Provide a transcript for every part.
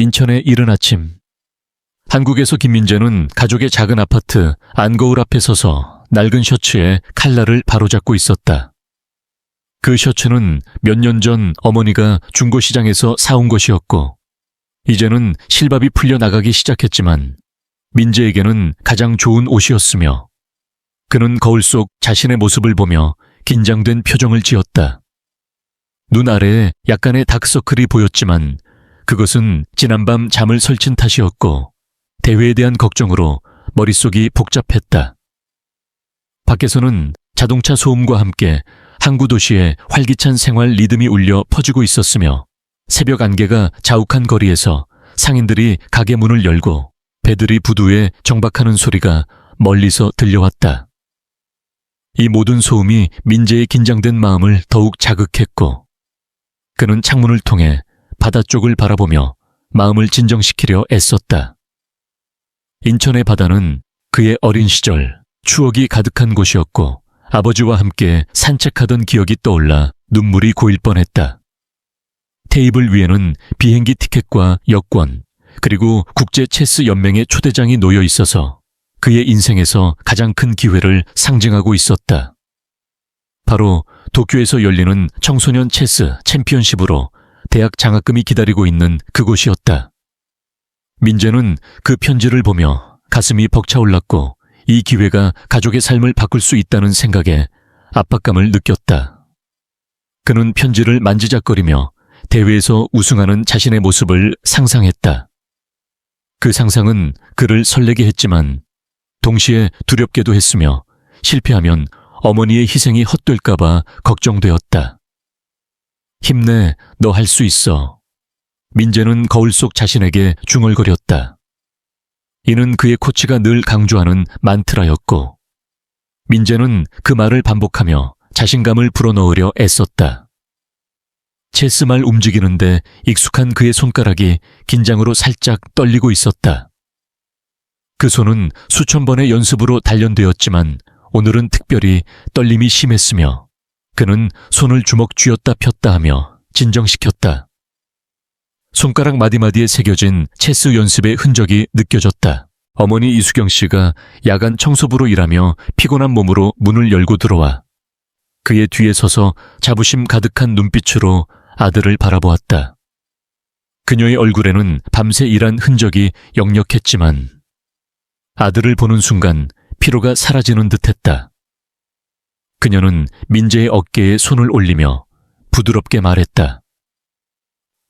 인천의 이른 아침. 한국에서 김민재는 가족의 작은 아파트 안거울 앞에 서서 낡은 셔츠에 칼날을 바로잡고 있었다. 그 셔츠는 몇 년 전 어머니가 중고시장에서 사온 것이었고 이제는 실밥이 풀려 나가기 시작했지만 민재에게는 가장 좋은 옷이었으며 그는 거울 속 자신의 모습을 보며 긴장된 표정을 지었다. 눈 아래에 약간의 다크서클이 보였지만 그것은 지난밤 잠을 설친 탓이었고 대회에 대한 걱정으로 머릿속이 복잡했다. 밖에서는 자동차 소음과 함께 항구 도시의 활기찬 생활 리듬이 울려 퍼지고 있었으며 새벽 안개가 자욱한 거리에서 상인들이 가게 문을 열고 배들이 부두에 정박하는 소리가 멀리서 들려왔다. 이 모든 소음이 민재의 긴장된 마음을 더욱 자극했고 그는 창문을 통해 바다 쪽을 바라보며 마음을 진정시키려 애썼다. 인천의 바다는 그의 어린 시절 추억이 가득한 곳이었고 아버지와 함께 산책하던 기억이 떠올라 눈물이 고일 뻔했다. 테이블 위에는 비행기 티켓과 여권, 그리고 국제 체스 연맹의 초대장이 놓여 있어서 그의 인생에서 가장 큰 기회를 상징하고 있었다. 바로 도쿄에서 열리는 청소년 체스 챔피언십으로 대학 장학금이 기다리고 있는 그곳이었다. 민재는 그 편지를 보며 가슴이 벅차올랐고 이 기회가 가족의 삶을 바꿀 수 있다는 생각에 압박감을 느꼈다. 그는 편지를 만지작거리며 대회에서 우승하는 자신의 모습을 상상했다. 그 상상은 그를 설레게 했지만 동시에 두렵게도 했으며 실패하면 어머니의 희생이 헛될까봐 걱정되었다. 힘내, 너 할 수 있어. 민재는 거울 속 자신에게 중얼거렸다. 이는 그의 코치가 늘 강조하는 만트라였고 민재는 그 말을 반복하며 자신감을 불어넣으려 애썼다. 체스말 움직이는데 익숙한 그의 손가락이 긴장으로 살짝 떨리고 있었다. 그 손은 수천 번의 연습으로 단련되었지만 오늘은 특별히 떨림이 심했으며 그는 손을 주먹 쥐었다 폈다 하며 진정시켰다. 손가락 마디마디에 새겨진 체스 연습의 흔적이 느껴졌다. 어머니 이수경 씨가 야간 청소부로 일하며 피곤한 몸으로 문을 열고 들어와 그의 뒤에 서서 자부심 가득한 눈빛으로 아들을 바라보았다. 그녀의 얼굴에는 밤새 일한 흔적이 역력했지만 아들을 보는 순간 피로가 사라지는 듯했다. 그녀는 민재의 어깨에 손을 올리며 부드럽게 말했다.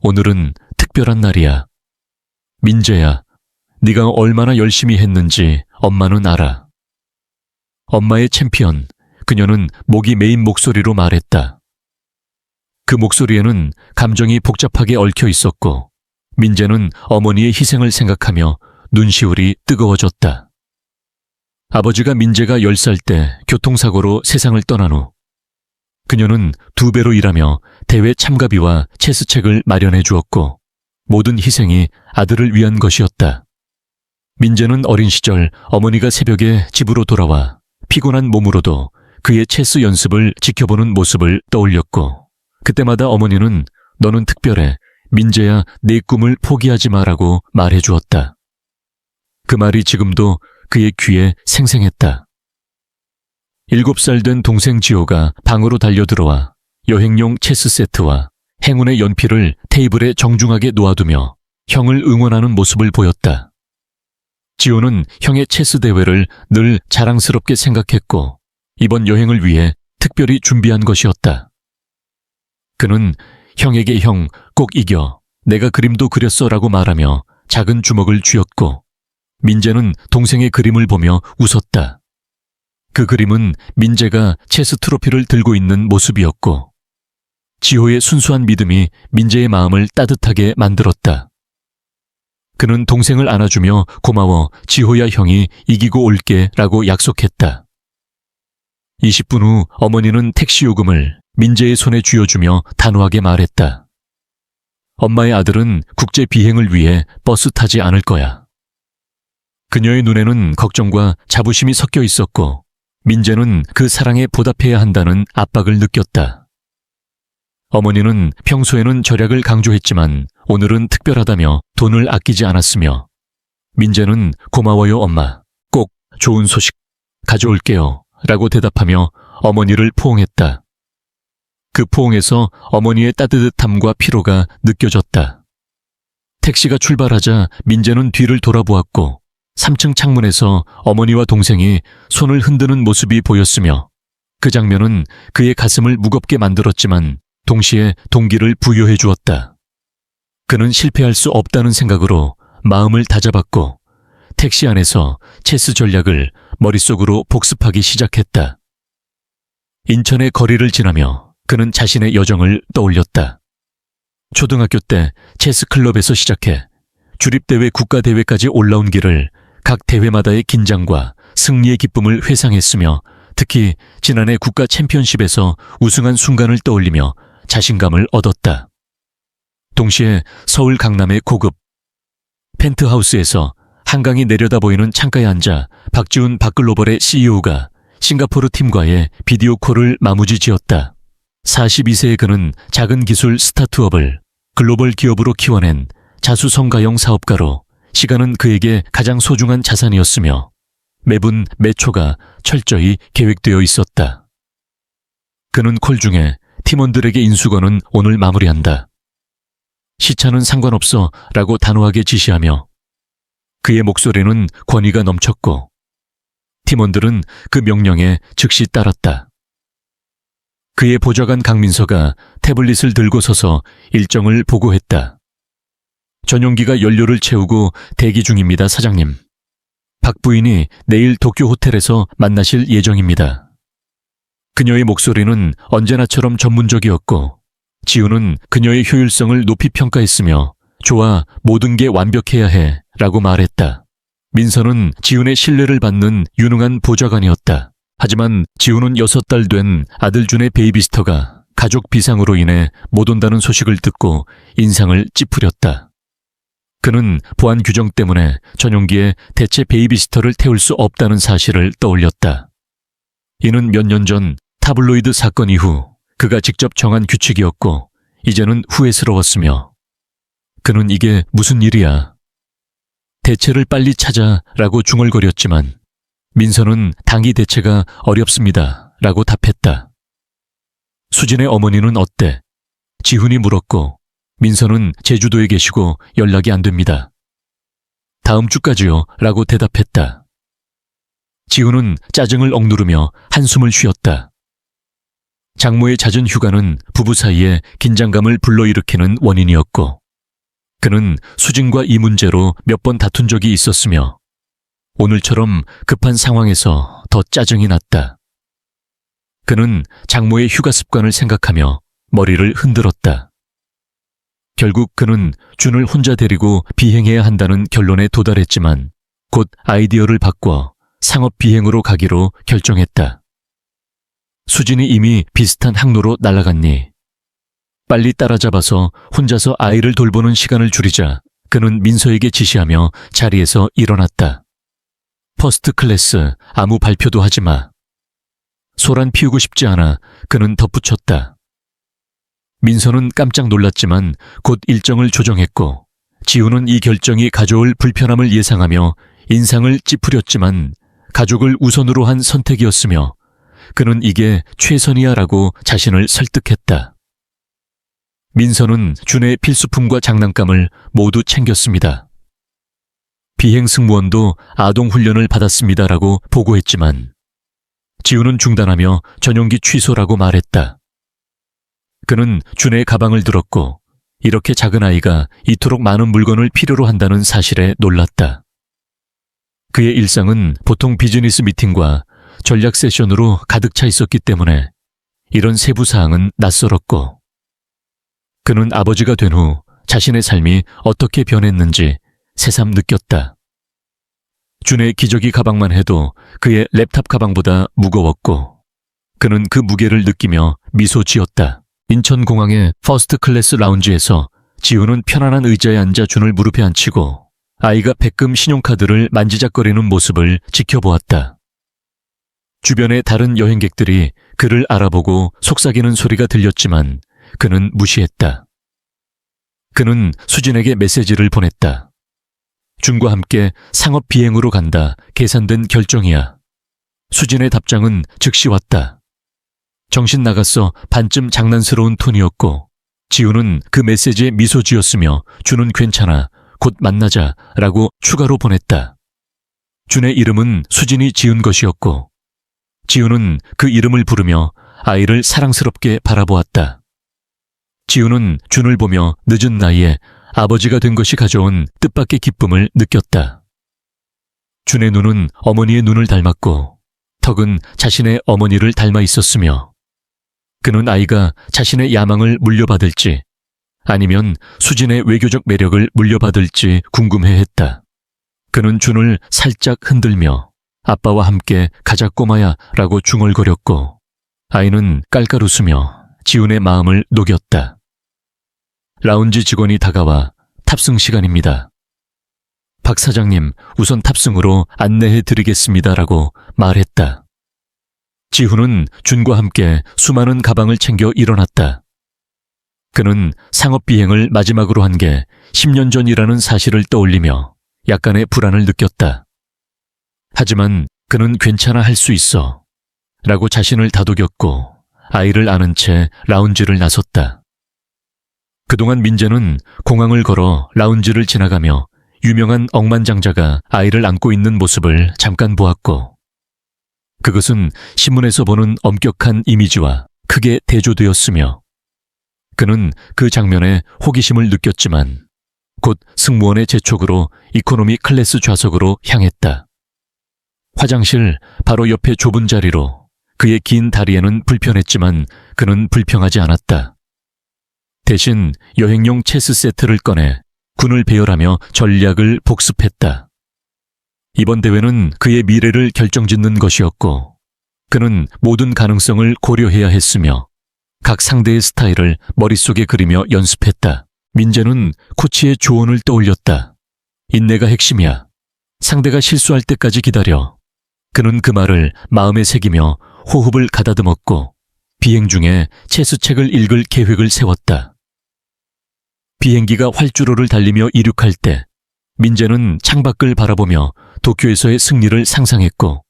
오늘은 특별한 날이야. 민재야, 네가 얼마나 열심히 했는지 엄마는 알아. 엄마의 챔피언, 그녀는 목이 메인 목소리로 말했다. 그 목소리에는 감정이 복잡하게 얽혀 있었고 민재는 어머니의 희생을 생각하며 눈시울이 뜨거워졌다. 아버지가 민재가 10살 때 교통사고로 세상을 떠난 후 그녀는 2배로 일하며 대회 참가비와 체스책을 마련해 주었고 모든 희생이 아들을 위한 것이었다. 민재는 어린 시절 어머니가 새벽에 집으로 돌아와 피곤한 몸으로도 그의 체스 연습을 지켜보는 모습을 떠올렸고 그때마다 어머니는 너는 특별해. 민재야, 내 꿈을 포기하지 마라고 말해 주었다. 그 말이 지금도 그의 귀에 생생했다. 7살 된 동생 지호가 방으로 달려들어와 여행용 체스 세트와 행운의 연필을 테이블에 정중하게 놓아두며 형을 응원하는 모습을 보였다. 지호는 형의 체스 대회를 늘 자랑스럽게 생각했고 이번 여행을 위해 특별히 준비한 것이었다. 그는 형에게 형, 꼭 이겨. 내가 그림도 그렸어 라고 말하며 작은 주먹을 쥐었고 민재는 동생의 그림을 보며 웃었다. 그 그림은 민재가 체스 트로피를 들고 있는 모습이었고 지호의 순수한 믿음이 민재의 마음을 따뜻하게 만들었다. 그는 동생을 안아주며 고마워, 지호야 형이 이기고 올게 라고 약속했다. 20분 후 어머니는 택시 요금을 민재의 손에 쥐어주며 단호하게 말했다. 엄마의 아들은 국제 비행을 위해 버스 타지 않을 거야. 그녀의 눈에는 걱정과 자부심이 섞여 있었고 민재는 그 사랑에 보답해야 한다는 압박을 느꼈다. 어머니는 평소에는 절약을 강조했지만 오늘은 특별하다며 돈을 아끼지 않았으며 민재는 고마워요 엄마. 꼭 좋은 소식 가져올게요 라고 대답하며 어머니를 포옹했다. 그 포옹에서 어머니의 따뜻함과 피로가 느껴졌다. 택시가 출발하자 민재는 뒤를 돌아보았고 3층 창문에서 어머니와 동생이 손을 흔드는 모습이 보였으며 그 장면은 그의 가슴을 무겁게 만들었지만 동시에 동기를 부여해 주었다. 그는 실패할 수 없다는 생각으로 마음을 다잡았고 택시 안에서 체스 전략을 머릿속으로 복습하기 시작했다. 인천의 거리를 지나며 그는 자신의 여정을 떠올렸다. 초등학교 때 체스 클럽에서 시작해 주립대회 국가대회까지 올라온 길을 각 대회마다의 긴장과 승리의 기쁨을 회상했으며 특히 지난해 국가 챔피언십에서 우승한 순간을 떠올리며 자신감을 얻었다. 동시에 서울 강남의 고급 펜트하우스에서 한강이 내려다 보이는 창가에 앉아 박지훈 박글로벌의 CEO가 싱가포르 팀과의 비디오 콜을 마무지 지었다. 42세의 그는 작은 기술 스타트업을 글로벌 기업으로 키워낸 자수성가형 사업가로 시간은 그에게 가장 소중한 자산이었으며 매분 매초가 철저히 계획되어 있었다. 그는 콜 중에 팀원들에게 인수건은 오늘 마무리한다. 시차는 상관없어 라고 단호하게 지시하며 그의 목소리는 권위가 넘쳤고 팀원들은 그 명령에 즉시 따랐다. 그의 보좌관 강민서가 태블릿을 들고 서서 일정을 보고했다. 전용기가 연료를 채우고 대기 중입니다, 사장님. 박 부인이 내일 도쿄 호텔에서 만나실 예정입니다. 그녀의 목소리는 언제나처럼 전문적이었고 지훈은 그녀의 효율성을 높이 평가했으며 좋아, 모든 게 완벽해야 해 라고 말했다. 민서는 지훈의 신뢰를 받는 유능한 보좌관이었다. 하지만 지훈은 6달 된 아들 준의 베이비시터가 가족 비상으로 인해 못 온다는 소식을 듣고 인상을 찌푸렸다. 그는 보안 규정 때문에 전용기에 대체 베이비시터를 태울 수 없다는 사실을 떠올렸다. 이는 몇 년 전 타블로이드 사건 이후 그가 직접 정한 규칙이었고 이제는 후회스러웠으며 그는 이게 무슨 일이야. 대체를 빨리 찾아라고 중얼거렸지만 민서는 당이 대체가 어렵습니다 라고 답했다. 수진의 어머니는 어때? 지훈이 물었고 민서는 제주도에 계시고 연락이 안 됩니다. 다음 주까지요 라고 대답했다. 지훈은 짜증을 억누르며 한숨을 쉬었다. 장모의 잦은 휴가는 부부 사이에 긴장감을 불러일으키는 원인이었고 그는 수진과 이 문제로 몇 번 다툰 적이 있었으며 오늘처럼 급한 상황에서 더 짜증이 났다. 그는 장모의 휴가 습관을 생각하며 머리를 흔들었다. 결국 그는 준을 혼자 데리고 비행해야 한다는 결론에 도달했지만 곧 아이디어를 바꿔 상업 비행으로 가기로 결정했다. 수진이 이미 비슷한 항로로 날아갔니? 빨리 따라잡아서 혼자서 아이를 돌보는 시간을 줄이자 그는 민서에게 지시하며 자리에서 일어났다. 퍼스트 클래스 아무 발표도 하지 마. 소란 피우고 싶지 않아 그는 덧붙였다. 민서는 깜짝 놀랐지만 곧 일정을 조정했고 지훈은 이 결정이 가져올 불편함을 예상하며 인상을 찌푸렸지만 가족을 우선으로 한 선택이었으며 그는 이게 최선이야라고 자신을 설득했다. 민서는 준의 필수품과 장난감을 모두 챙겼습니다. 비행 승무원도 아동 훈련을 받았습니다라고 보고했지만 지훈은 중단하며 전용기 취소라고 말했다. 그는 준의 가방을 들었고 이렇게 작은 아이가 이토록 많은 물건을 필요로 한다는 사실에 놀랐다. 그의 일상은 보통 비즈니스 미팅과 전략 세션으로 가득 차 있었기 때문에 이런 세부 사항은 낯설었고 그는 아버지가 된 후 자신의 삶이 어떻게 변했는지 새삼 느꼈다. 준의 기저귀 가방만 해도 그의 랩탑 가방보다 무거웠고 그는 그 무게를 느끼며 미소 지었다. 인천공항의 퍼스트 클래스 라운지에서 지훈은 편안한 의자에 앉아 준을 무릎에 앉히고 아이가 백금 신용카드를 만지작거리는 모습을 지켜보았다. 주변의 다른 여행객들이 그를 알아보고 속삭이는 소리가 들렸지만 그는 무시했다. 그는 수진에게 메시지를 보냈다. 준과 함께 상업 비행으로 간다. 계산된 결정이야. 수진의 답장은 즉시 왔다. 정신 나갔어. 반쯤 장난스러운 톤이었고 지우는 그 메시지에 미소 지었으며 준은 괜찮아. 곧 만나자 라고 추가로 보냈다. 준의 이름은 수진이 지은 것이었고 지우는 그 이름을 부르며 아이를 사랑스럽게 바라보았다. 지우는 준을 보며 늦은 나이에 아버지가 된 것이 가져온 뜻밖의 기쁨을 느꼈다. 준의 눈은 어머니의 눈을 닮았고 턱은 자신의 어머니를 닮아 있었으며 그는 아이가 자신의 야망을 물려받을지 아니면 수진의 외교적 매력을 물려받을지 궁금해했다. 그는 준을 살짝 흔들며 아빠와 함께 가자 꼬마야 라고 중얼거렸고 아이는 깔깔 웃으며 지훈의 마음을 녹였다. 라운지 직원이 다가와 탑승 시간입니다. 박 사장님, 우선 탑승으로 안내해 드리겠습니다라고 말했다. 지훈은 준과 함께 수많은 가방을 챙겨 일어났다. 그는 상업 비행을 마지막으로 한 게 10년 전이라는 사실을 떠올리며 약간의 불안을 느꼈다. 하지만 그는 괜찮아 할 수 있어 라고 자신을 다독였고 아이를 안은 채 라운지를 나섰다. 그동안 민재는 공항을 걸어 라운지를 지나가며 유명한 억만장자가 아이를 안고 있는 모습을 잠깐 보았고 그것은 신문에서 보는 엄격한 이미지와 크게 대조되었으며 그는 그 장면에 호기심을 느꼈지만 곧 승무원의 재촉으로 이코노미 클래스 좌석으로 향했다. 화장실 바로 옆에 좁은 자리로 그의 긴 다리에는 불편했지만 그는 불평하지 않았다. 대신 여행용 체스 세트를 꺼내 군을 배열하며 전략을 복습했다. 이번 대회는 그의 미래를 결정짓는 것이었고 그는 모든 가능성을 고려해야 했으며 각 상대의 스타일을 머릿속에 그리며 연습했다. 민재는 코치의 조언을 떠올렸다. 인내가 핵심이야. 상대가 실수할 때까지 기다려. 그는 그 말을 마음에 새기며 호흡을 가다듬었고 비행 중에 체스책을 읽을 계획을 세웠다. 비행기가 활주로를 달리며 이륙할 때 민재는 창밖을 바라보며 도쿄에서의 승리를 상상했고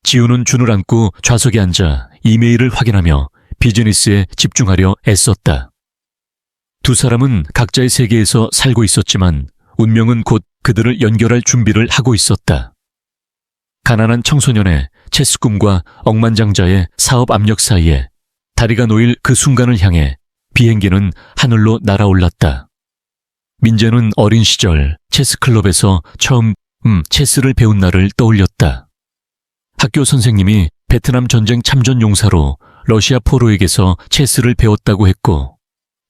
지우는 준을 안고 좌석에 앉아 이메일을 확인하며 비즈니스에 집중하려 애썼다. 두 사람은 각자의 세계에서 살고 있었지만 운명은 곧 그들을 연결할 준비를 하고 있었다. 가난한 청소년의 체스 꿈과 억만장자의 사업 압력 사이에 다리가 놓일 그 순간을 향해 비행기는 하늘로 날아올랐다. 민재는 어린 시절 체스클럽에서 처음 체스를 배운 날을 떠올렸다. 학교 선생님이 베트남 전쟁 참전 용사로 러시아 포로에게서 체스를 배웠다고 했고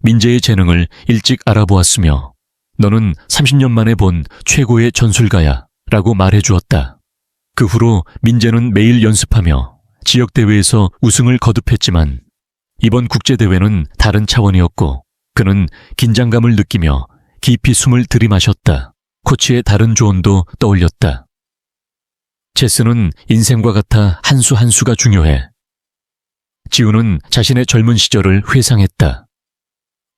민재의 재능을 일찍 알아보았으며 너는 30년 만에 본 최고의 전술가야 라고 말해주었다. 그 후로 민재는 매일 연습하며 지역대회에서 우승을 거듭했지만 이번 국제대회는 다른 차원이었고 그는 긴장감을 느끼며 깊이 숨을 들이마셨다. 코치의 다른 조언도 떠올렸다. 체스는 인생과 같아 한 수 한 수가 중요해. 지우는 자신의 젊은 시절을 회상했다.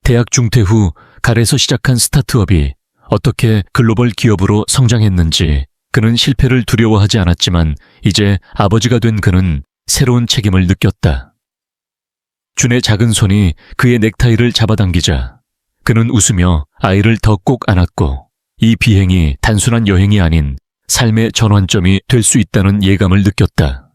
대학 중퇴 후 갈에서 시작한 스타트업이 어떻게 글로벌 기업으로 성장했는지 그는 실패를 두려워하지 않았지만 이제 아버지가 된 그는 새로운 책임을 느꼈다. 준의 작은 손이 그의 넥타이를 잡아당기자 그는 웃으며 아이를 더 꼭 안았고 이 비행이 단순한 여행이 아닌 삶의 전환점이 될 수 있다는 예감을 느꼈다.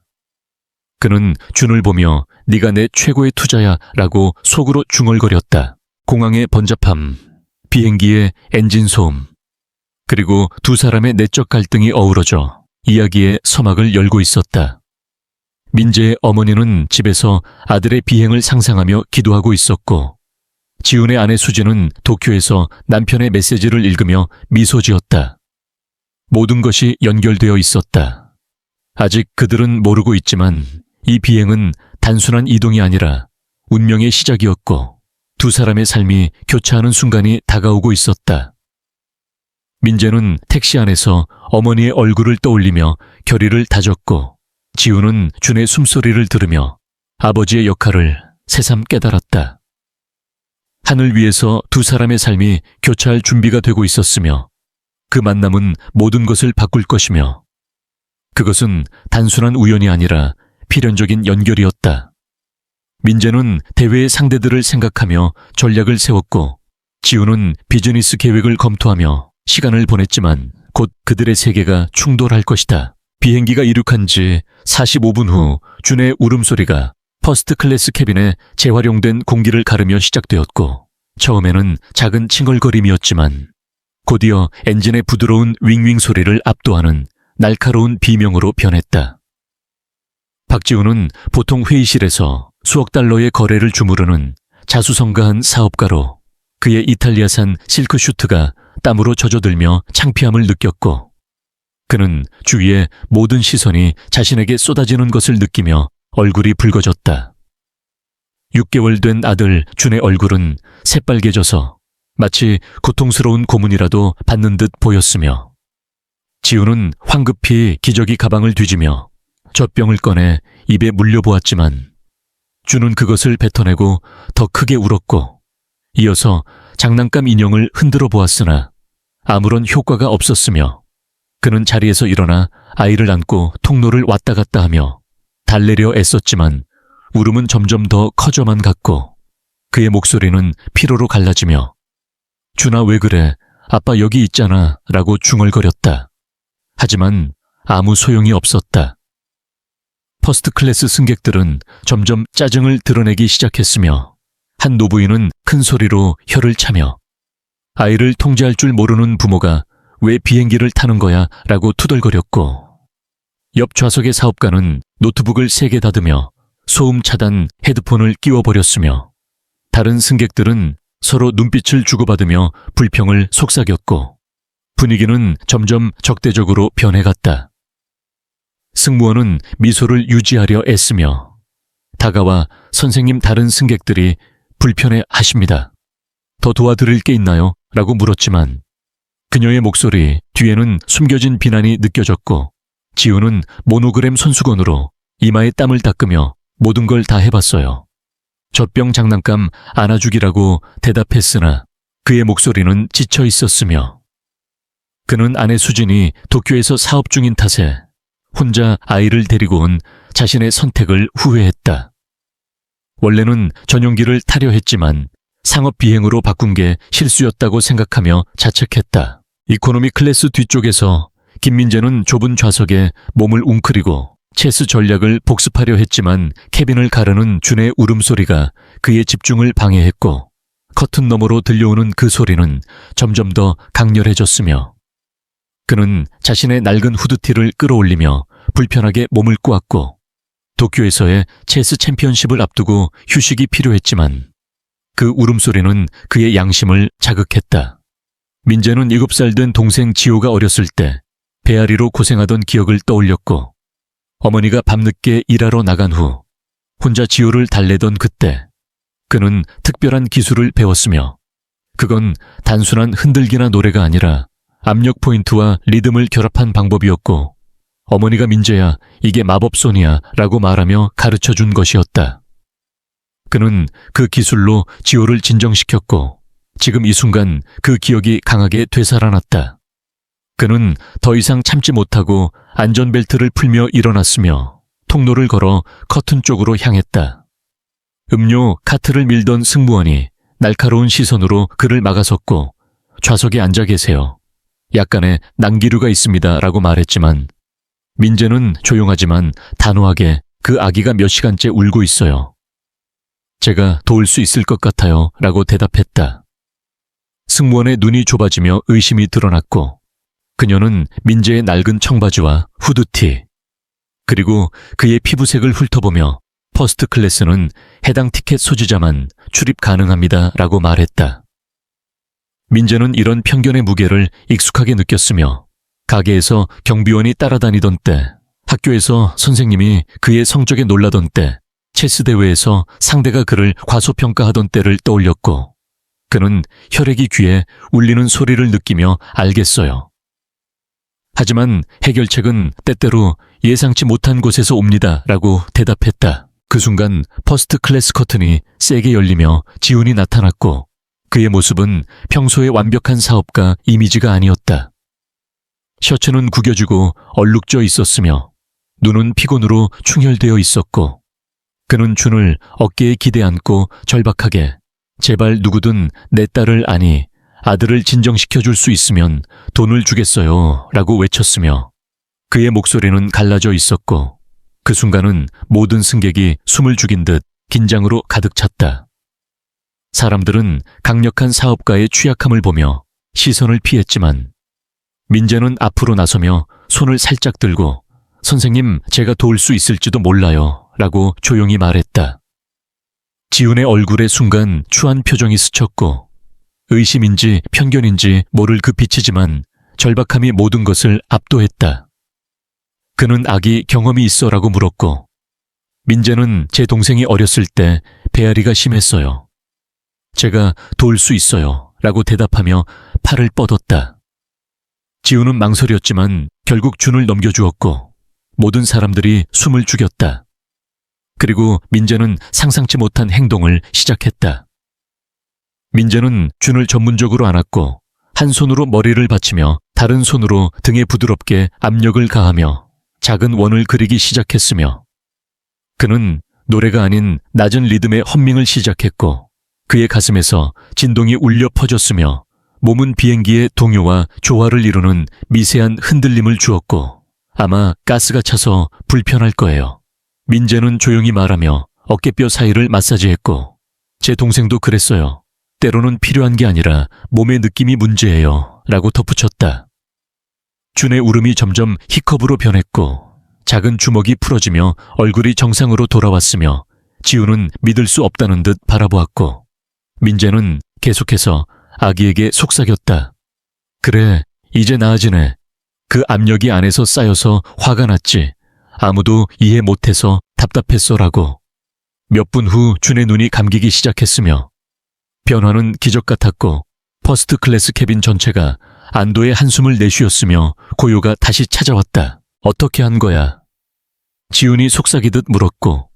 그는 준을 보며 네가 내 최고의 투자야 라고 속으로 중얼거렸다. 공항의 번잡함, 비행기의 엔진 소음, 그리고 두 사람의 내적 갈등이 어우러져 이야기의 서막을 열고 있었다. 민재의 어머니는 집에서 아들의 비행을 상상하며 기도하고 있었고 지훈의 아내 수지는 도쿄에서 남편의 메시지를 읽으며 미소 지었다. 모든 것이 연결되어 있었다. 아직 그들은 모르고 있지만 이 비행은 단순한 이동이 아니라 운명의 시작이었고 두 사람의 삶이 교차하는 순간이 다가오고 있었다. 민재는 택시 안에서 어머니의 얼굴을 떠올리며 결의를 다졌고 지우는 준의 숨소리를 들으며 아버지의 역할을 새삼 깨달았다. 하늘 위에서 두 사람의 삶이 교차할 준비가 되고 있었으며 그 만남은 모든 것을 바꿀 것이며 그것은 단순한 우연이 아니라 필연적인 연결이었다. 민재는 대회의 상대들을 생각하며 전략을 세웠고 지우는 비즈니스 계획을 검토하며 시간을 보냈지만 곧 그들의 세계가 충돌할 것이다. 비행기가 이륙한 지 45분 후 준의 울음소리가 퍼스트 클래스 캐빈에 재활용된 공기를 가르며 시작되었고 처음에는 작은 칭얼거림이었지만 곧이어 엔진의 부드러운 윙윙 소리를 압도하는 날카로운 비명으로 변했다. 박지우는 보통 회의실에서 수억 달러의 거래를 주무르는 자수성가한 사업가로 그의 이탈리아산 실크 슈트가 땀으로 젖어들며 창피함을 느꼈고 그는 주위의 모든 시선이 자신에게 쏟아지는 것을 느끼며 얼굴이 붉어졌다. 6개월 된 아들 준의 얼굴은 새빨개져서 마치 고통스러운 고문이라도 받는 듯 보였으며 지우는 황급히 기저귀 가방을 뒤지며 젖병을 꺼내 입에 물려보았지만 준은 그것을 뱉어내고 더 크게 울었고 이어서 장난감 인형을 흔들어 보았으나 아무런 효과가 없었으며 그는 자리에서 일어나 아이를 안고 통로를 왔다 갔다 하며 달래려 애썼지만 울음은 점점 더 커져만 갔고 그의 목소리는 피로로 갈라지며 준아 왜 그래? 아빠 여기 있잖아 라고 중얼거렸다. 하지만 아무 소용이 없었다. 퍼스트 클래스 승객들은 점점 짜증을 드러내기 시작했으며 한 노부인은 큰 소리로 혀를 차며 아이를 통제할 줄 모르는 부모가 왜 비행기를 타는 거야 라고 투덜거렸고 옆 좌석의 사업가는 노트북을 3개 닫으며 소음 차단 헤드폰을 끼워버렸으며 다른 승객들은 서로 눈빛을 주고받으며 불평을 속삭였고 분위기는 점점 적대적으로 변해갔다. 승무원은 미소를 유지하려 애쓰며 다가와 선생님 다른 승객들이 불편해 하십니다. 더 도와드릴 게 있나요? 라고 물었지만 그녀의 목소리 뒤에는 숨겨진 비난이 느껴졌고 지우는 모노그램 손수건으로 이마에 땀을 닦으며 모든 걸 다 해봤어요. 젖병 장난감 안아주기라고 대답했으나 그의 목소리는 지쳐 있었으며 그는 아내 수진이 도쿄에서 사업 중인 탓에 혼자 아이를 데리고 온 자신의 선택을 후회했다. 원래는 전용기를 타려 했지만 상업 비행으로 바꾼 게 실수였다고 생각하며 자책했다. 이코노미 클래스 뒤쪽에서 김민재는 좁은 좌석에 몸을 웅크리고 체스 전략을 복습하려 했지만 캐빈을 가르는 준의 울음소리가 그의 집중을 방해했고 커튼 너머로 들려오는 그 소리는 점점 더 강렬해졌으며 그는 자신의 낡은 후드티를 끌어올리며 불편하게 몸을 꼬았고 도쿄에서의 체스 챔피언십을 앞두고 휴식이 필요했지만 그 울음소리는 그의 양심을 자극했다. 민재는 7살 된 동생 지호가 어렸을 때 배앓이로 고생하던 기억을 떠올렸고 어머니가 밤늦게 일하러 나간 후 혼자 지호를 달래던 그때 그는 특별한 기술을 배웠으며 그건 단순한 흔들기나 노래가 아니라 압력 포인트와 리듬을 결합한 방법이었고 어머니가 민재야 이게 마법손이야 라고 말하며 가르쳐준 것이었다. 그는 그 기술로 지호를 진정시켰고 지금 이 순간 그 기억이 강하게 되살아났다. 그는 더 이상 참지 못하고 안전벨트를 풀며 일어났으며 통로를 걸어 커튼 쪽으로 향했다. 음료 카트를 밀던 승무원이 날카로운 시선으로 그를 막아섰고 좌석에 앉아 계세요. 약간의 난기류가 있습니다 라고 말했지만 민재는 조용하지만 단호하게 그 아기가 몇 시간째 울고 있어요. 제가 도울 수 있을 것 같아요 라고 대답했다. 승무원의 눈이 좁아지며 의심이 드러났고 그녀는 민재의 낡은 청바지와 후드티 그리고 그의 피부색을 훑어보며 퍼스트 클래스는 해당 티켓 소지자만 출입 가능합니다 라고 말했다. 민재는 이런 편견의 무게를 익숙하게 느꼈으며 가게에서 경비원이 따라다니던 때, 학교에서 선생님이 그의 성적에 놀라던 때, 체스 대회에서 상대가 그를 과소평가하던 때를 떠올렸고 그는 혈액이 귀에 울리는 소리를 느끼며 알겠어요. 하지만 해결책은 때때로 예상치 못한 곳에서 옵니다 라고 대답했다. 그 순간 퍼스트 클래스 커튼이 세게 열리며 지훈이 나타났고 그의 모습은 평소의 완벽한 사업가 이미지가 아니었다. 셔츠는 구겨지고 얼룩져 있었으며 눈은 피곤으로 충혈되어 있었고 그는 준을 어깨에 기대 안고 절박하게 제발 누구든 내 딸을 아니 아들을 진정시켜줄 수 있으면 돈을 주겠어요 라고 외쳤으며 그의 목소리는 갈라져 있었고 그 순간은 모든 승객이 숨을 죽인 듯 긴장으로 가득 찼다. 사람들은 강력한 사업가의 취약함을 보며 시선을 피했지만 민재는 앞으로 나서며 손을 살짝 들고 선생님 제가 도울 수 있을지도 몰라요 라고 조용히 말했다. 지훈의 얼굴에 순간 추한 표정이 스쳤고 의심인지 편견인지 모를 그 빛이지만 절박함이 모든 것을 압도했다. 그는 아기 경험이 있어라고 물었고 민재는 제 동생이 어렸을 때 배앓이가 심했어요. 제가 도울 수 있어요 라고 대답하며 팔을 뻗었다. 지훈은 망설였지만 결국 준을 넘겨주었고 모든 사람들이 숨을 죽였다. 그리고 민재는 상상치 못한 행동을 시작했다. 민재는 준을 전문적으로 안았고 한 손으로 머리를 받치며 다른 손으로 등에 부드럽게 압력을 가하며 작은 원을 그리기 시작했으며 그는 노래가 아닌 낮은 리듬의 험밍을 시작했고 그의 가슴에서 진동이 울려 퍼졌으며 몸은 비행기의 동요와 조화를 이루는 미세한 흔들림을 주었고 아마 가스가 차서 불편할 거예요. 민재는 조용히 말하며 어깨뼈 사이를 마사지했고 제 동생도 그랬어요. 때로는 필요한 게 아니라 몸의 느낌이 문제예요 라고 덧붙였다. 준의 울음이 점점 히컵으로 변했고 작은 주먹이 풀어지며 얼굴이 정상으로 돌아왔으며 지훈은 믿을 수 없다는 듯 바라보았고 민재는 계속해서 아기에게 속삭였다. 그래, 이제 나아지네. 그 압력이 안에서 쌓여서 화가 났지. 아무도 이해 못해서 답답했어라고. 몇 분 후 준의 눈이 감기기 시작했으며 변화는 기적 같았고 퍼스트 클래스 캐빈 전체가 안도의 한숨을 내쉬었으며 고요가 다시 찾아왔다. 어떻게 한 거야? 지훈이 속삭이듯 물었고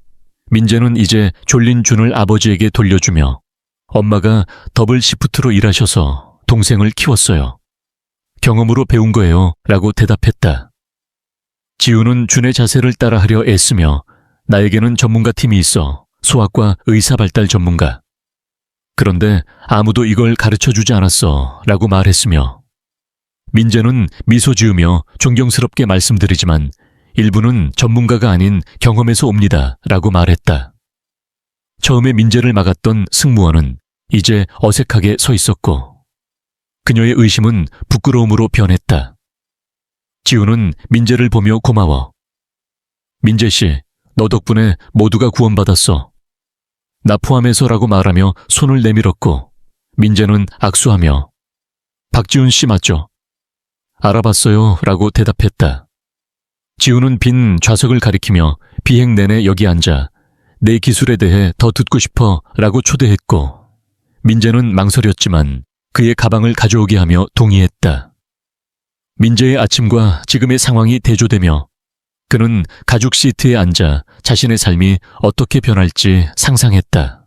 민재는 이제 졸린 준을 아버지에게 돌려주며 엄마가 더블 시프트로 일하셔서 동생을 키웠어요. 경험으로 배운 거예요 라고 대답했다. 지훈은 준의 자세를 따라하려 애쓰며 나에게는 전문가 팀이 있어 소아과 의사발달 전문가. 그런데 아무도 이걸 가르쳐주지 않았어 라고 말했으며 민재는 미소 지으며 존경스럽게 말씀드리지만 일부는 전문가가 아닌 경험에서 옵니다 라고 말했다. 처음에 민재를 막았던 승무원은 이제 어색하게 서 있었고 그녀의 의심은 부끄러움으로 변했다. 지훈은 민재를 보며 고마워. 민재 씨, 너 덕분에 모두가 구원받았어. 나 포함해서라고 말하며 손을 내밀었고 민재는 악수하며 박지훈 씨 맞죠? 알아봤어요 라고 대답했다. 지훈은 빈 좌석을 가리키며 비행 내내 여기 앉아 내 기술에 대해 더 듣고 싶어 라고 초대했고 민재는 망설였지만 그의 가방을 가져오게 하며 동의했다. 민재의 아침과 지금의 상황이 대조되며 그는 가죽 시트에 앉아 자신의 삶이 어떻게 변할지 상상했다.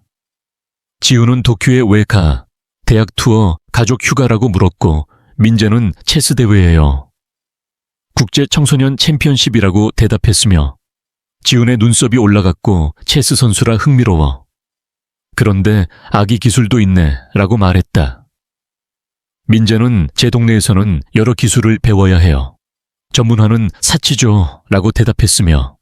지훈은 도쿄에 왜 가? 대학 투어, 가족 휴가라고 물었고 민재는 체스 대회예요. 국제 청소년 챔피언십이라고 대답했으며 지훈의 눈썹이 올라갔고 체스 선수라 흥미로워. 그런데 아기 기술도 있네 라고 말했다. 민재는 제 동네에서는 여러 기술을 배워야 해요. 전문화는 사치죠 라고 대답했으며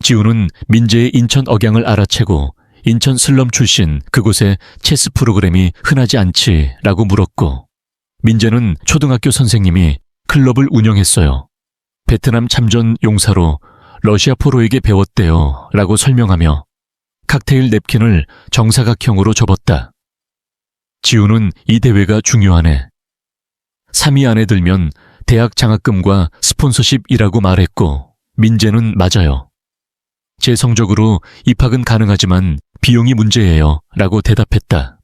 지훈은 민재의 인천 억양을 알아채고 인천 슬럼 출신 그곳의 체스 프로그램이 흔하지 않지 라고 물었고 민재는 초등학교 선생님이 클럽을 운영했어요. 베트남 참전 용사로 러시아 포로에게 배웠대요 라고 설명하며 칵테일 냅킨을 정사각형으로 접었다. 지훈은 이 대회가 중요하네. 3위 안에 들면 대학 장학금과 스폰서십이라고 말했고 민재는 맞아요. 제 성적으로 입학은 가능하지만 비용이 문제예요 라고 대답했다.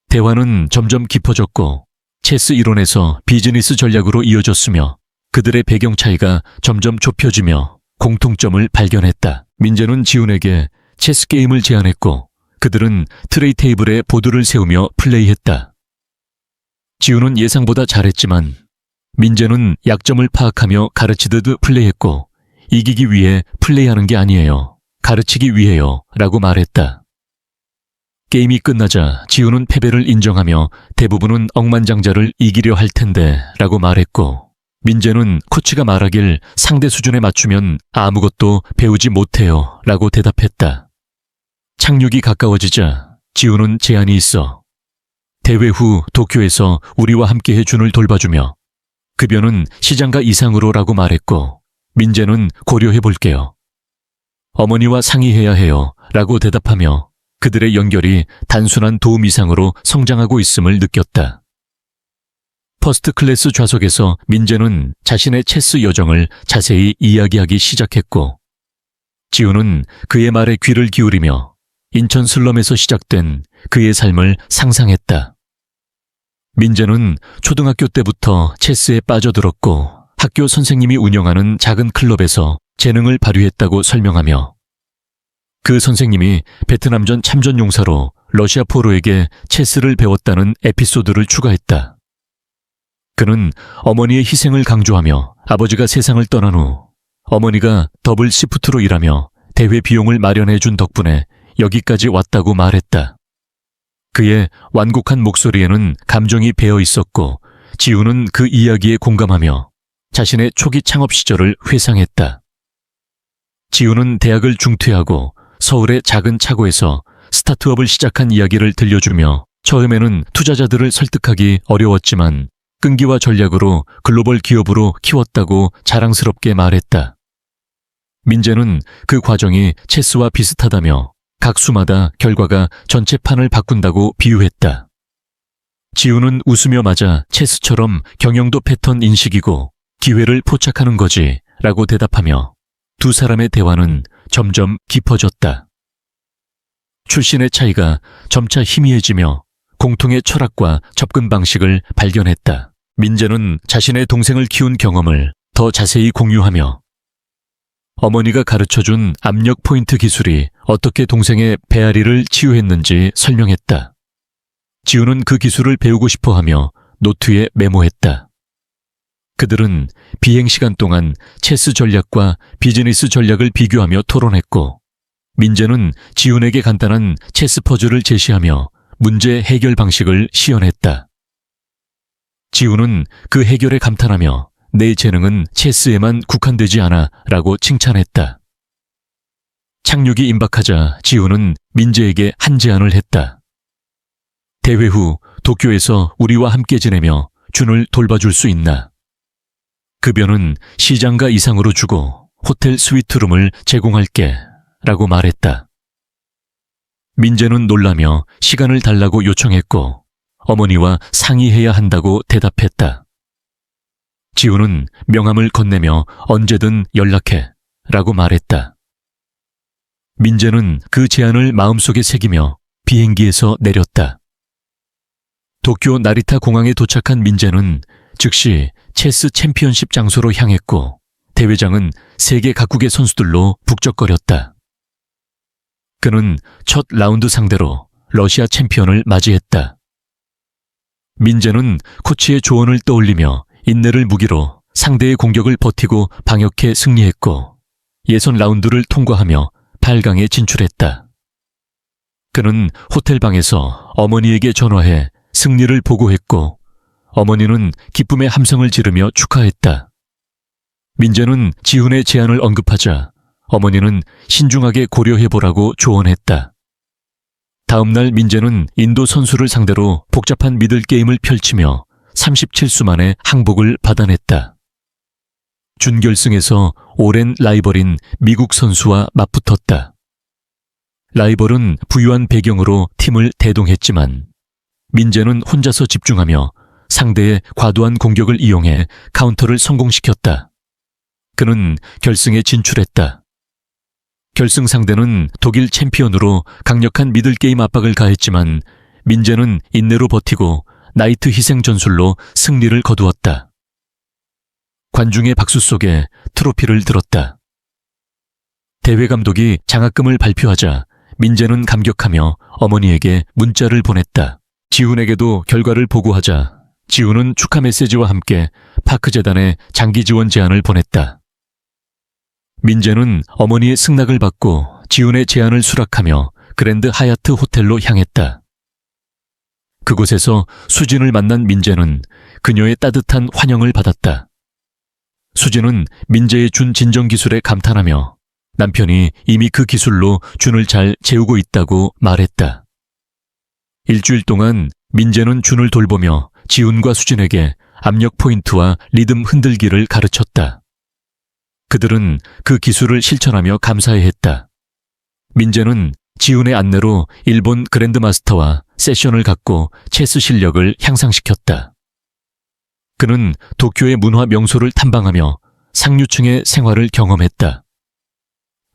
대화는 점점 깊어졌고 체스 이론에서 비즈니스 전략으로 이어졌으며 그들의 배경 차이가 점점 좁혀지며 공통점을 발견했다. 민재는 지훈에게 체스 게임을 제안했고 그들은 트레이 테이블에 보드를 세우며 플레이했다. 지우는 예상보다 잘했지만 민재는 약점을 파악하며 가르치듯 플레이했고 이기기 위해 플레이하는 게 아니에요. 가르치기 위해요. 라고 말했다. 게임이 끝나자 지우는 패배를 인정하며 대부분은 억만장자를 이기려 할 텐데 라고 말했고 민재는 코치가 말하길 상대 수준에 맞추면 아무것도 배우지 못해요. 라고 대답했다. 착륙이 가까워지자 지우는 제안이 있어. 대회 후 도쿄에서 우리와 함께해 준을 돌봐주며 급여는 시장가 이상으로 라고 말했고 민재는 고려해 볼게요. 어머니와 상의해야 해요. 라고 대답하며 그들의 연결이 단순한 도움 이상으로 성장하고 있음을 느꼈다. 퍼스트 클래스 좌석에서 민재는 자신의 체스 여정을 자세히 이야기하기 시작했고 지우는 그의 말에 귀를 기울이며 인천 슬럼에서 시작된 그의 삶을 상상했다. 민재는 초등학교 때부터 체스에 빠져들었고 학교 선생님이 운영하는 작은 클럽에서 재능을 발휘했다고 설명하며 그 선생님이 베트남전 참전 용사로 러시아 포로에게 체스를 배웠다는 에피소드를 추가했다. 그는 어머니의 희생을 강조하며 아버지가 세상을 떠난 후 어머니가 더블 시프트로 일하며 대회 비용을 마련해 준 덕분에 여기까지 왔다고 말했다. 그의 완곡한 목소리에는 감정이 배어 있었고 지우는 그 이야기에 공감하며 자신의 초기 창업 시절을 회상했다. 지우는 대학을 중퇴하고 서울의 작은 차고에서 스타트업을 시작한 이야기를 들려주며 처음에는 투자자들을 설득하기 어려웠지만 끈기와 전략으로 글로벌 기업으로 키웠다고 자랑스럽게 말했다. 민재는 그 과정이 체스와 비슷하다며 각 수마다 결과가 전체 판을 바꾼다고 비유했다. 지우는 웃으며 맞아 체스처럼 경영도 패턴 인식이고 기회를 포착하는 거지 라고 대답하며 두 사람의 대화는 점점 깊어졌다. 출신의 차이가 점차 희미해지며 공통의 철학과 접근 방식을 발견했다. 민재는 자신의 동생을 키운 경험을 더 자세히 공유하며 어머니가 가르쳐준 압력 포인트 기술이 어떻게 동생의 배앓이를 치유했는지 설명했다. 지우는 그 기술을 배우고 싶어하며 노트에 메모했다. 그들은 비행시간 동안 체스 전략과 비즈니스 전략을 비교하며 토론했고 민재는 지훈에게 간단한 체스 퍼즐을 제시하며 문제 해결 방식을 시연했다. 지훈은 그 해결에 감탄하며 내 재능은 체스에만 국한되지 않아 라고 칭찬했다. 착륙이 임박하자 지훈은 민재에게 한 제안을 했다. 대회 후 도쿄에서 우리와 함께 지내며 준을 돌봐줄 수 있나? 급여는 시장가 이상으로 주고 호텔 스위트룸을 제공할게 라고 말했다. 민재는 놀라며 시간을 달라고 요청했고 어머니와 상의해야 한다고 대답했다. 지우는 명함을 건네며 언제든 연락해 라고 말했다. 민재는 그 제안을 마음속에 새기며 비행기에서 내렸다. 도쿄 나리타 공항에 도착한 민재는 즉시 체스 챔피언십 장소로 향했고 대회장은 세계 각국의 선수들로 북적거렸다. 그는 첫 라운드 상대로 러시아 챔피언을 맞이했다. 민재는 코치의 조언을 떠올리며 인내를 무기로 상대의 공격을 버티고 방역해 승리했고 예선 라운드를 통과하며 8강에 진출했다. 그는 호텔방에서 어머니에게 전화해 승리를 보고했고 어머니는 기쁨의 함성을 지르며 축하했다. 민재는 지훈의 제안을 언급하자 어머니는 신중하게 고려해보라고 조언했다. 다음 날 민재는 인도 선수를 상대로 복잡한 미들 게임을 펼치며 37수 만에 항복을 받아냈다. 준결승에서 오랜 라이벌인 미국 선수와 맞붙었다. 라이벌은 부유한 배경으로 팀을 대동했지만 민재는 혼자서 집중하며 상대의 과도한 공격을 이용해 카운터를 성공시켰다. 그는 결승에 진출했다. 결승 상대는 독일 챔피언으로 강력한 미들게임 압박을 가했지만 민재는 인내로 버티고 나이트 희생 전술로 승리를 거두었다. 관중의 박수 속에 트로피를 들었다. 대회 감독이 장학금을 발표하자 민재는 감격하며 어머니에게 문자를 보냈다. 지훈에게도 결과를 보고하자 지훈은 축하 메시지와 함께 파크재단에 장기 지원 제안을 보냈다. 민재는 어머니의 승낙을 받고 지훈의 제안을 수락하며 그랜드 하얏트 호텔로 향했다. 그곳에서 수진을 만난 민재는 그녀의 따뜻한 환영을 받았다. 수진은 민재의 준 진정기술에 감탄하며 남편이 이미 그 기술로 준을 잘 재우고 있다고 말했다. 일주일 동안 민재는 준을 돌보며 지훈과 수진에게 압력 포인트와 리듬 흔들기를 가르쳤다. 그들은 그 기술을 실천하며 감사해했다. 민재는 지훈의 안내로 일본 그랜드마스터와 세션을 갖고 체스 실력을 향상시켰다. 그는 도쿄의 문화 명소를 탐방하며 상류층의 생활을 경험했다.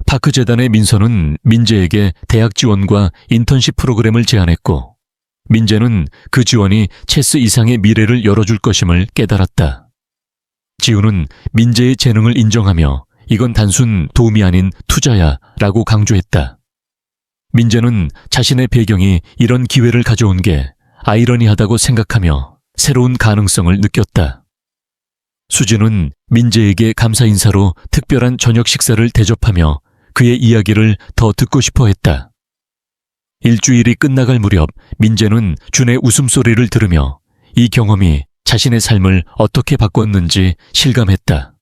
파크재단의 민서는 민재에게 대학 지원과 인턴십 프로그램을 제안했고 민재는 그 지원이 체스 이상의 미래를 열어줄 것임을 깨달았다. 지훈은 민재의 재능을 인정하며 이건 단순 도움이 아닌 투자야 라고 강조했다. 민재는 자신의 배경이 이런 기회를 가져온 게 아이러니하다고 생각하며 새로운 가능성을 느꼈다. 수진은 민재에게 감사 인사로 특별한 저녁 식사를 대접하며 그의 이야기를 더 듣고 싶어 했다. 일주일이 끝나갈 무렵 민재는 준의 웃음소리를 들으며 이 경험이 자신의 삶을 어떻게 바꿨는지 실감했다.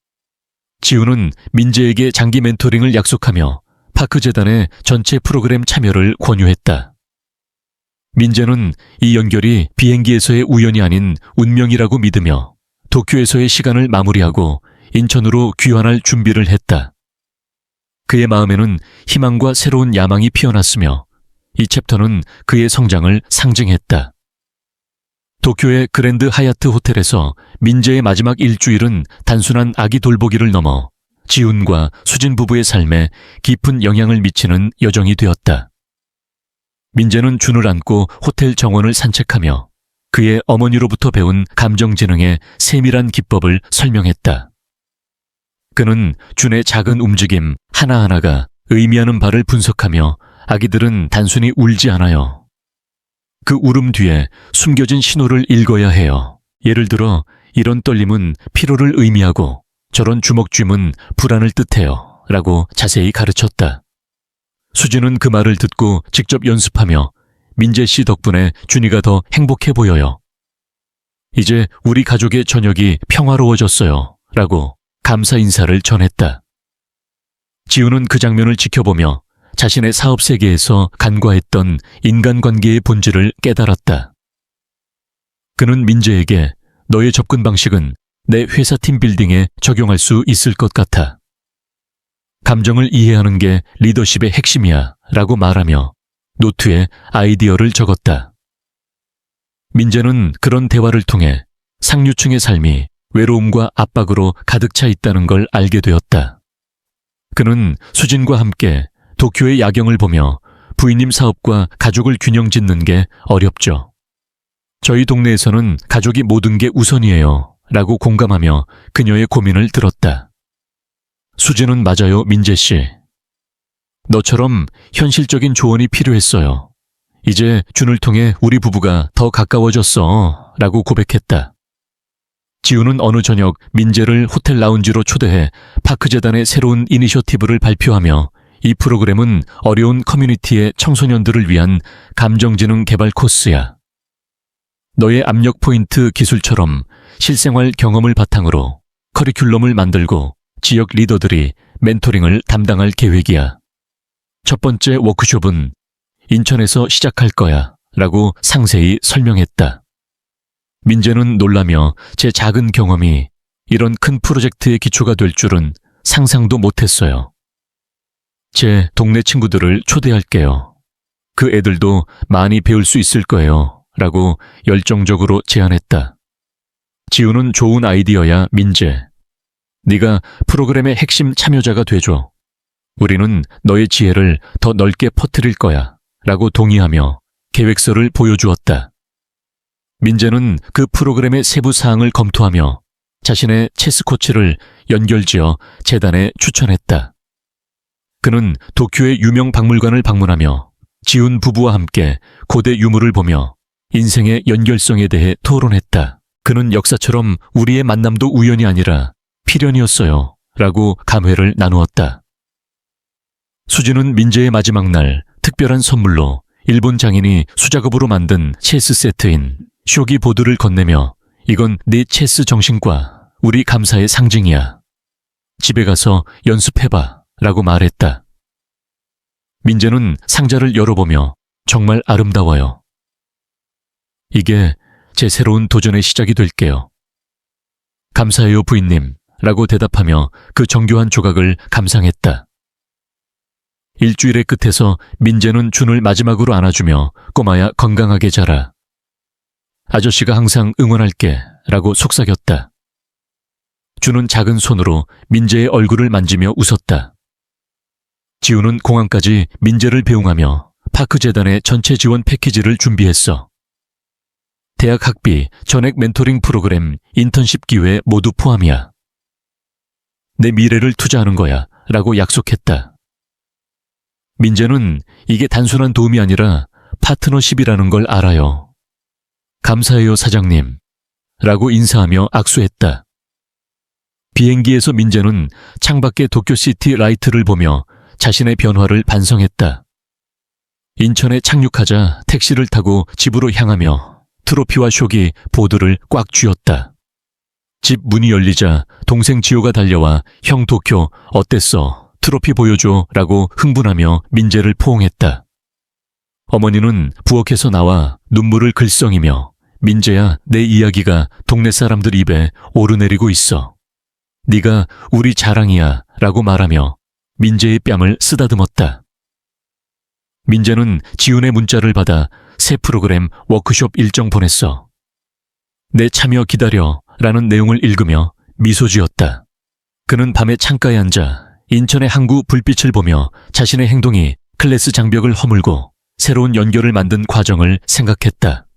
지훈은 민재에게 장기 멘토링을 약속하며 파크재단의 전체 프로그램 참여를 권유했다. 민재는 이 연결이 비행기에서의 우연이 아닌 운명이라고 믿으며 도쿄에서의 시간을 마무리하고 인천으로 귀환할 준비를 했다. 그의 마음에는 희망과 새로운 야망이 피어났으며 이 챕터는 그의 성장을 상징했다. 도쿄의 그랜드 하얏트 호텔에서 민재의 마지막 일주일은 단순한 아기 돌보기를 넘어 지훈과 수진 부부의 삶에 깊은 영향을 미치는 여정이 되었다. 민재는 준을 안고 호텔 정원을 산책하며 그의 어머니로부터 배운 감정지능의 세밀한 기법을 설명했다. 그는 준의 작은 움직임 하나하나가 의미하는 바를 분석하며 아기들은 단순히 울지 않아요. 그 울음 뒤에 숨겨진 신호를 읽어야 해요. 예를 들어 이런 떨림은 피로를 의미하고 저런 주먹쥐음은 불안을 뜻해요. 라고 자세히 가르쳤다. 수진은 그 말을 듣고 직접 연습하며 민재 씨 덕분에 준이가 더 행복해 보여요. 이제 우리 가족의 저녁이 평화로워졌어요. 라고 감사 인사를 전했다. 지훈은 그 장면을 지켜보며 자신의 사업 세계에서 간과했던 인간관계의 본질을 깨달았다. 그는 민재에게 너의 접근 방식은 내 회사 팀 빌딩에 적용할 수 있을 것 같아. 감정을 이해하는 게 리더십의 핵심이야 라고 말하며 노트에 아이디어를 적었다. 민재는 그런 대화를 통해 상류층의 삶이 외로움과 압박으로 가득 차 있다는 걸 알게 되었다. 그는 수진과 함께 도쿄의 야경을 보며 부인님 사업과 가족을 균형 짓는 게 어렵죠. 저희 동네에서는 가족이 모든 게 우선이에요. 라고 공감하며 그녀의 고민을 들었다. 수진은 맞아요, 민재 씨. 너처럼 현실적인 조언이 필요했어요. 이제 준을 통해 우리 부부가 더 가까워졌어. 라고 고백했다. 지훈은 어느 저녁 민재를 호텔 라운지로 초대해 파크재단의 새로운 이니셔티브를 발표하며 이 프로그램은 어려운 커뮤니티의 청소년들을 위한 감정지능 개발 코스야. 너의 압력 포인트 기술처럼 실생활 경험을 바탕으로 커리큘럼을 만들고 지역 리더들이 멘토링을 담당할 계획이야. 첫 번째 워크숍은 인천에서 시작할 거야 라고 상세히 설명했다. 민재는 놀라며 제 작은 경험이 이런 큰 프로젝트의 기초가 될 줄은 상상도 못했어요. 제 동네 친구들을 초대할게요. 그 애들도 많이 배울 수 있을 거예요. 라고 열정적으로 제안했다. 지훈은 좋은 아이디어야, 민재. 네가 프로그램의 핵심 참여자가 돼줘. 우리는 너의 지혜를 더 넓게 퍼뜨릴 거야. 라고 동의하며 계획서를 보여주었다. 민재는 그 프로그램의 세부 사항을 검토하며 자신의 체스 코치를 연결지어 재단에 추천했다. 그는 도쿄의 유명 박물관을 방문하며 지훈 부부와 함께 고대 유물을 보며 인생의 연결성에 대해 토론했다. 그는 역사처럼 우리의 만남도 우연이 아니라 필연이었어요. 라고 감회를 나누었다. 수지는 민재의 마지막 날 특별한 선물로 일본 장인이 수작업으로 만든 체스 세트인 쇼기 보드를 건네며 이건 네 체스 정신과 우리 감사의 상징이야. 집에 가서 연습해봐. 라고 말했다. 민재는 상자를 열어보며 정말 아름다워요. 이게 제 새로운 도전의 시작이 될게요. 감사해요 부인님. 라고 대답하며 그 정교한 조각을 감상했다. 일주일의 끝에서 민재는 준을 마지막으로 안아주며 꼬마야 건강하게 자라. 아저씨가 항상 응원할게. 라고 속삭였다. 준은 작은 손으로 민재의 얼굴을 만지며 웃었다. 지우는 공항까지 민재를 배웅하며 파크재단의 전체 지원 패키지를 준비했어. 대학 학비, 전액 멘토링 프로그램, 인턴십 기회 모두 포함이야. 내 미래를 투자하는 거야. 라고 약속했다. 민재는 이게 단순한 도움이 아니라 파트너십이라는 걸 알아요. 감사해요 사장님. 라고 인사하며 악수했다. 비행기에서 민재는 창밖의 도쿄시티 라이트를 보며 자신의 변화를 반성했다. 인천에 착륙하자 택시를 타고 집으로 향하며 트로피와 쇼기, 보드를 꽉 쥐었다. 집 문이 열리자 동생 지호가 달려와 형 도쿄 어땠어? 트로피 보여줘 라고 흥분하며 민재를 포옹했다. 어머니는 부엌에서 나와 눈물을 글썽이며 민재야 내 이야기가 동네 사람들 입에 오르내리고 있어. 네가 우리 자랑이야 라고 말하며 민재의 뺨을 쓰다듬었다. 민재는 지훈의 문자를 받아 새 프로그램 워크숍 일정 보냈어. 내 참여 기다려 라는 내용을 읽으며 미소 지었다. 그는 밤에 창가에 앉아 인천의 항구 불빛을 보며 자신의 행동이 클래스 장벽을 허물고 새로운 연결을 만든 과정을 생각했다.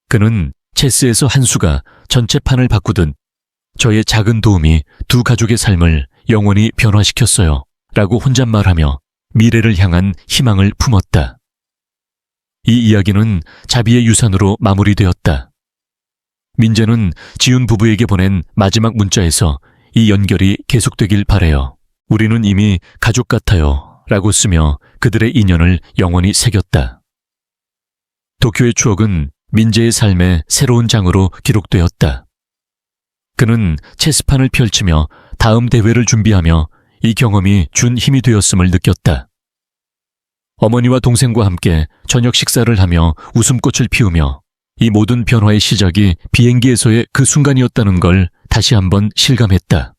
그는 체스에서 한 수가 전체 판을 바꾸듯 저의 작은 도움이 두 가족의 삶을 영원히 변화시켰어요. 라고 혼잣말하며 미래를 향한 희망을 품었다. 이 이야기는 자비의 유산으로 마무리되었다. 민재는 지훈 부부에게 보낸 마지막 문자에서 이 연결이 계속되길 바래요. 우리는 이미 가족 같아요. 라고 쓰며 그들의 인연을 영원히 새겼다. 도쿄의 추억은 민재의 삶의 새로운 장으로 기록되었다. 그는 체스판을 펼치며 다음 대회를 준비하며 이 경험이 준 힘이 되었음을 느꼈다. 어머니와 동생과 함께 저녁 식사를 하며 웃음꽃을 피우며 이 모든 변화의 시작이 비행기에서의 그 순간이었다는 걸 다시 한번 실감했다.